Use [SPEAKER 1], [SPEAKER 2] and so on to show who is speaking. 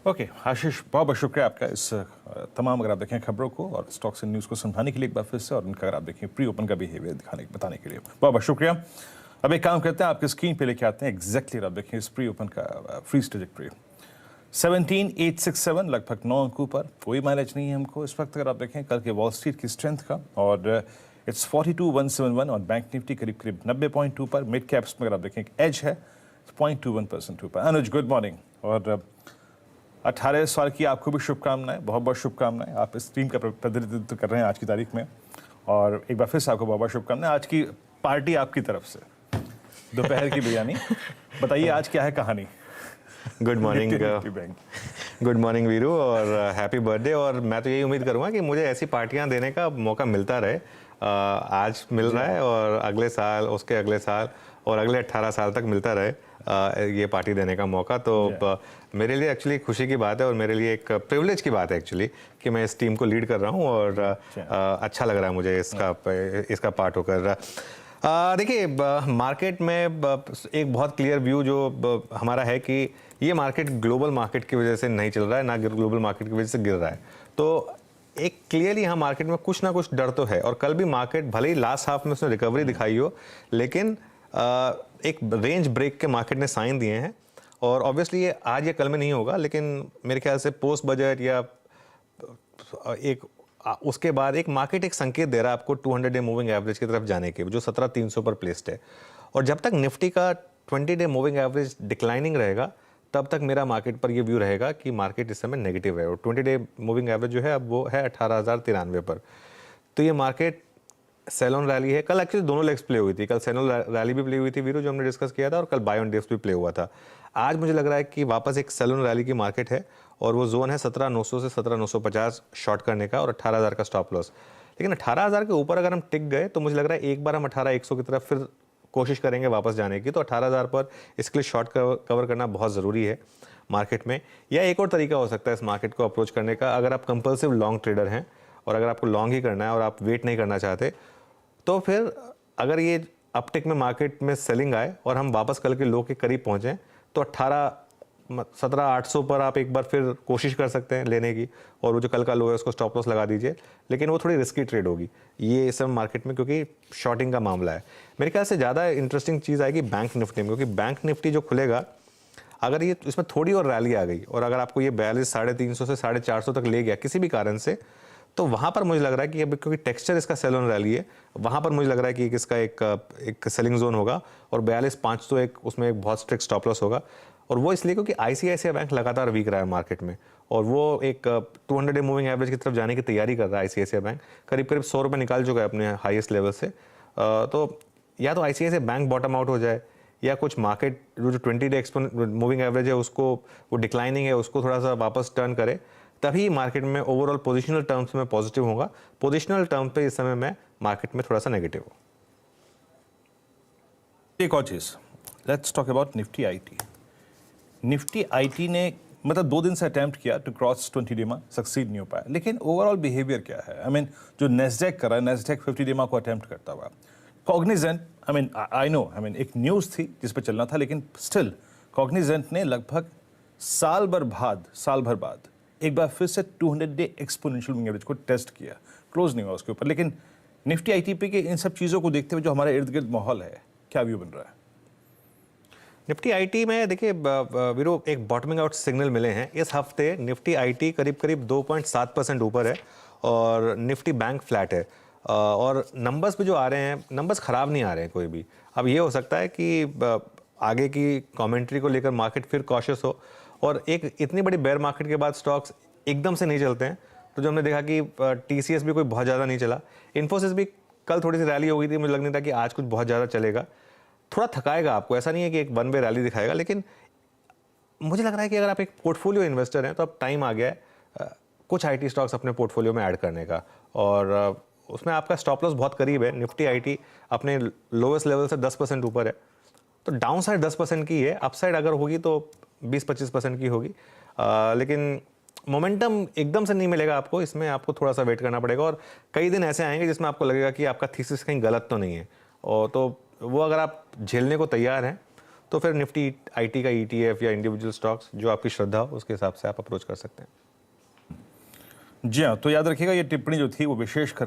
[SPEAKER 1] Okay आशीष, बहुत बहुत शुक्रिया आपका इस तमाम अगर आप देखें खबरों को और स्टॉक्स एंड न्यूज़ को समझाने के लिए एक बार फिर से, और उनका अगर आप देखें प्री ओपन का बिहेवियर बताने के लिए बहुत बहुत शुक्रिया। अब एक काम करते हैं, आपके स्क्रीन पे लेके आते हैं एग्जैक्टली आप देखें इस प्री ओपन का फ्रीज ट्रैजेक्टरी 17867 लगभग 9 अंकों पर, कोई माइलेज नहीं है हमको इस वक्त अगर आप देखें कल के वॉल स्ट्रीट की स्ट्रेंथ का, और इट्स 42171 और बैंक निफ्टी करीब करीब 90.2 पर, मिड कैप्स में अगर आप देखें एक एज है 0.21% ऊपर। अनुज गुड मॉर्निंग, और 18 साल की आपको भी शुभकामनाएं, बहुत बहुत शुभकामनाएं। आप इस टीम का प्रतिनिधित्व कर रहे हैं आज की तारीख में, और एक बार फिर से आपको बहुत बहुत शुभकामनाएं। आज की पार्टी आपकी तरफ से, दोपहर की बिरयानी। बताइए आज क्या है कहानी।
[SPEAKER 2] Good morning, good morning Veeru, और हैप्पी बर्थडे। और मैं तो यही उम्मीद करूंगा कि मुझे ऐसी पार्टियां देने का मौका मिलता रहे। आज मिल रहा है और अगले साल, उसके अगले साल और अगले 18 साल तक मिलता रहे ये पार्टी देने का मौका। तो मेरे लिए एक्चुअली खुशी की बात है और मेरे लिए एक प्रिविलेज की बात है एक्चुअली कि मैं इस टीम को लीड कर रहा हूँ, और अच्छा लग रहा है मुझे इसका पार्ट होकर। देखिए, मार्केट में एक बहुत क्लियर व्यू जो हमारा है कि ये मार्केट ग्लोबल मार्केट की वजह से नहीं चल रहा है, ना ग्लोबल मार्केट की वजह से गिर रहा है। तो एक क्लियरली यहाँ मार्केट में कुछ ना कुछ डर तो है, और कल भी मार्केट भले ही लास्ट हाफ में उसने रिकवरी दिखाई हो, लेकिन एक रेंज ब्रेक के मार्केट ने साइन दिए हैं। और ऑब्वियसली ये आज या कल में नहीं होगा, लेकिन मेरे ख्याल से पोस्ट बजट या एक उसके बाद एक मार्केट एक संकेत दे रहा है आपको 200 डे मूविंग एवरेज की तरफ जाने के, जो 17300 पर प्लेस्ड है। और जब तक निफ्टी का 20 डे मूविंग एवरेज डिक्लाइनिंग रहेगा, तब तक मेरा मार्केट पर ये व्यू रहेगा कि मार्केट इस समय नेगेटिव है। और 20 डे मूविंग एवरेज जो है अब वो है 18,093 पर। तो ये मार्केट सेल ऑन रैली है। कल एक्चुअली दोनों लेग्स प्ले हुई थी, कल सेल ऑन रैली भी प्ले हुई थी वीरू, जो हमने डिस्कस किया था, और कल बाय ऑन डिप्स भी प्ले हुआ था। आज मुझे लग रहा है कि वापस एक सेल ऑन रैली की मार्केट है, और वो जोन है 17,900 से 17,950 शॉर्ट करने का, और 18,000 का स्टॉप लॉस। लेकिन 18,000 के ऊपर अगर हम टिक गए तो मुझे लग रहा है एक बार हम 18,100 की तरफ फिर कोशिश करेंगे वापस जाने की। तो 18,000 पर इसके लिए शॉर्ट कवर करना बहुत ज़रूरी है मार्केट में। या एक और तरीका हो सकता है इस मार्केट को अप्रोच करने का, अगर आप कंपल्सिव लॉन्ग ट्रेडर हैं और अगर आपको लॉन्ग ही करना है और आप वेट नहीं करना चाहते, तो फिर अगर ये अपटिक में मार्केट में सेलिंग आए और हम वापस कल के लो के करीब पहुंचें, तो 17,800 पर आप एक बार फिर कोशिश कर सकते हैं लेने की, और वो जो कल का लो है उसको स्टॉप लॉस लगा दीजिए। लेकिन वो थोड़ी रिस्की ट्रेड होगी ये इस समय मार्केट में, क्योंकि शॉर्टिंग का मामला है। मेरे ख्याल से ज़्यादा इंटरेस्टिंग चीज़ आएगी बैंक निफ्टी में, क्योंकि बैंक निफ्टी जो खुलेगा, अगर ये इसमें थोड़ी और रैली आ गई और अगर आपको ये 42,350 से 450 तक ले गया किसी भी कारण से, तो वहाँ पर मुझे लग रहा है कि अब क्योंकि टेक्सचर इसका सेल ऑन रैली है, वहाँ पर मुझे लग रहा है कि इसका एक सेलिंग जोन होगा, और 42,500 एक उसमें एक बहुत स्ट्रिक्ट स्टॉप लॉस होगा। और वो इसलिए क्योंकि आईसीआईसीआई बैंक लगातार वीक रहा है मार्केट में, और वो एक 200 डे मूविंग एवरेज की तरफ जाने की तैयारी कर रहा है। आईसीआईसीआई बैंक करीब करीब 100 रुपये निकाल चुका है अपने हाईएस्ट लेवल से। तो या तो आईसीआईसीआई बैंक बॉटम आउट हो जाए, या कुछ मार्केट जो 20 डे मूविंग एवरेज है उसको, वो डिक्लाइनिंग है, उसको थोड़ा सा वापस टर्न करे, तभी मार्केट में ओवरऑल पोजिशनल टर्म्स में पॉजिटिव होगा। पोजिशनल टर्म पे इस समय मैं मार्केट में थोड़ा सा नेगेटिव हूँ।
[SPEAKER 1] एक और चीज़, let's talk about Nifty IT. Nifty IT ने मतलब 2 दिन से अटेम्प्ट किया टू क्रॉस 20 डेमा, सक्सीड नहीं हो पाया। लेकिन ओवरऑल बिहेवियर क्या है? आई मीन जो नेस्डेक कर रहा है, नेस्डेक 50 डेमा को अटेम्प्ट करता हुआ। कॉग्निजेंट, आई नो एक न्यूज़ थी जिस पर चलना था, लेकिन स्टिल कॉग्निजेंट ने लगभग साल भर बाद एक बार फिर से 200 डे एक्सपोनेंशियल मूविंग एवरेज को टेस्ट किया, क्लोज नहीं हुआ उसके ऊपर। लेकिन निफ्टी आईटीपी के इन सब चीज़ों को देखते हुए जो हमारे इर्द गिर्द माहौल है, क्या व्यू बन रहा है?
[SPEAKER 2] निफ्टी आईटी में देखिए वीरो, एक बॉटमिंग आउट सिग्नल मिले हैं इस हफ्ते। निफ्टी आईटी करीब करीब 2.7% ऊपर है, और निफ्टी बैंक फ्लैट है। और नंबर्स पे जो आ रहे हैं, नंबर्स ख़राब नहीं आ रहे हैं कोई भी। अब ये हो सकता है कि आगे की कमेंट्री को लेकर मार्केट फिर कॉशियस हो, और एक इतनी बड़ी बेयर मार्केट के बाद स्टॉक्स एकदम से नहीं चलते हैं। तो जो हमने देखा कि टीसीएस भी कोई बहुत ज़्यादा नहीं चला, इन्फोसिस भी कल थोड़ी सी रैली हो गई थी, मुझे लग नहीं था कि आज कुछ बहुत ज़्यादा चलेगा। थोड़ा थकाएगा आपको, ऐसा नहीं है कि एक वन वे रैली दिखाएगा, लेकिन मुझे लग रहा है कि अगर आप एक पोर्टफोलियो इन्वेस्टर हैं तो अब टाइम आ गया है कुछ आईटी स्टॉक्स अपने पोर्टफोलियो में ऐड करने का, और उसमें आपका स्टॉप लॉस बहुत करीब है। निफ्टी आईटी अपने लोवेस्ट लेवल से 10% ऊपर है, तो डाउन साइड 10% की है, अपसाइड अगर होगी तो 20-25% की होगी। लेकिन मोमेंटम एकदम से नहीं मिलेगा आपको, इसमें आपको थोड़ा सा वेट करना पड़ेगा, और कई दिन ऐसे आएंगे जिसमें आपको लगेगा कि आपका थीसिस कहीं गलत तो नहीं है, और तो वो अगर आप झेलने को तैयार हैं तो फिर निफ्टी आईटी का ETF या इंडिविजुअल स्टॉक्स जो आपकी श्रद्धा हो उसके हिसाब से आप अप्रोच कर सकते हैं।
[SPEAKER 1] जी हाँ, तो याद रखिएगा ये टिप्पणी जो थी वो विशेष कर